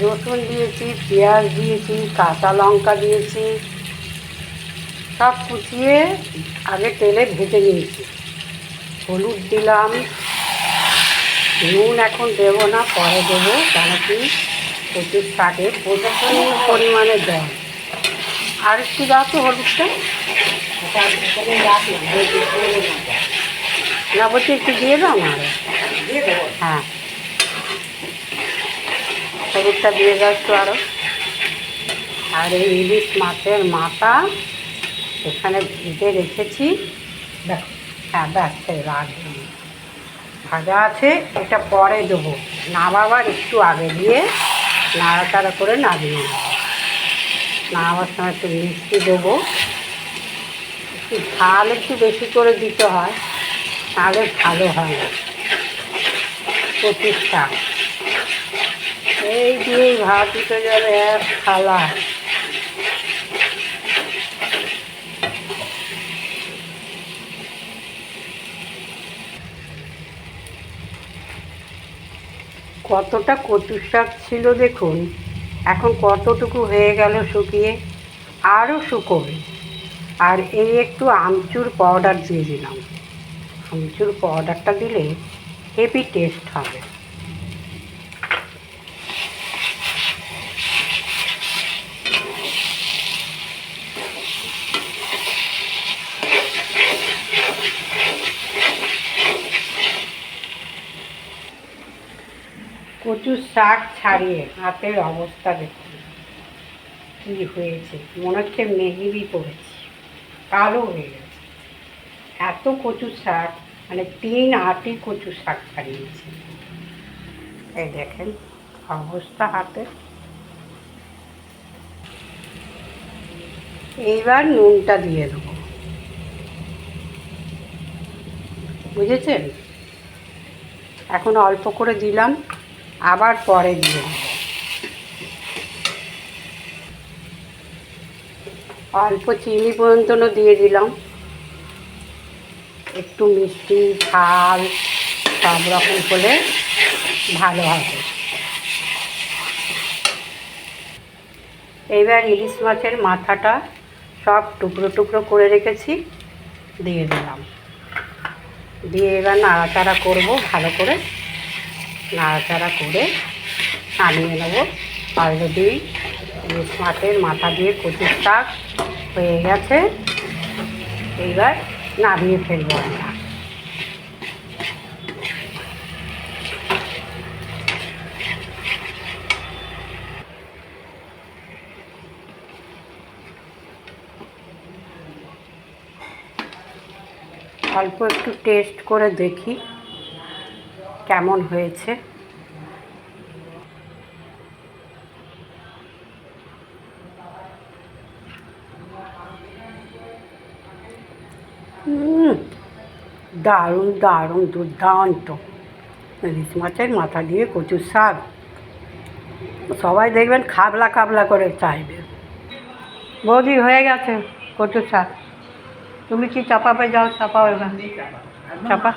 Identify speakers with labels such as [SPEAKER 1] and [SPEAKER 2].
[SPEAKER 1] রসুন দিয়েছি, পেঁয়াজ দিয়েছি, কাঁচা লঙ্কা দিয়েছি, সব কুচিয়ে আগে তেলে ভেজে নিয়েছি। হলুদ দিলাম, নুন এখন দেবো না, পরে দেবো, কেন কি কচুর শাকে প্রচুর পরিমাণে জল। আর একটু দাও তো হলুদটা, না বলছি একটু দিয়ে দাও না। হ্যাঁ, হলুদটা দিয়ে দাও একটু আরও। আর এই ইলিশ মাছের মাথা এখানে ভেজে রেখেছি, দেখো। হ্যাঁ, ব্যাস রাখবো, ভাজা আছে, এটা পরে দেবো, নামাবার একটু আগে দিয়ে নাড়াচাড়া করে নামিয়ে নেবো। নামাবার সময় একটু মিষ্টি দেবো, একটু ঝাল একটু বেশি করে দিতে হয়, তাহলে ভালো হয় না কচুর শাক। এই দিয়েই ভাত উঠে যাবে এক থালা। কতটা কচুর শাক ছিল দেখুন, এখন কতটুকু হয়ে গেল শুকিয়ে, আরও শুকোবে। আর এই একটু আমচুর পাউডার দিয়ে দিলাম, আমচুর পাউডারটা দিলে হেভি টেস্ট হবে। কচুর শাক ছাড়িয়ে হাতের অবস্থা দেখুন কী হয়েছে, মনে হচ্ছে মেহেদি পড়েছে, কালো হয়ে গেছে। এত কচুর শাক, মানে 3 আঁটি কচুর শাক ছাড়িয়েছি। এই দেখেন অবস্থা হাতে। এইবার নুনটা দিয়ে দেবো, বুঝেছেন? এখন অল্প করে দিলাম, আবার পরে দিয়ে দেবো। অল্প চিনি পর্যন্ত দিয়ে দিলাম, একটু মিষ্টি ঝাল সব রকম হলে ভালো হবে। এইবার ইলিশ মাছের মাথাটা সব টুকরো টুকরো করে রেখেছি, দিয়ে দিলাম। দিয়ে এবার নাড়াচাড়া করবো, ভালো করে নাড়াচাড়া করে নামিয়ে নেবো। অলরেডি ইলিশ মাছের মাথা দিয়ে কচুর শাক হয়ে গেছে, এইবার নামিয়ে ফেলবো আমরা। অল্প একটু টেস্ট করে দেখি কেমন হয়েছে। দারুণ দারুণ দুর্দান্ত ইলিশ মাছের মাথা দিয়ে কচুর শাক। সবাই দেখবেন খাবলা খাবলা করে চাইবে। বৌদি হয়ে গেছে কচুর শাক, তুমি কি চাপাবে? যাও চাপাও, এবার চাপা।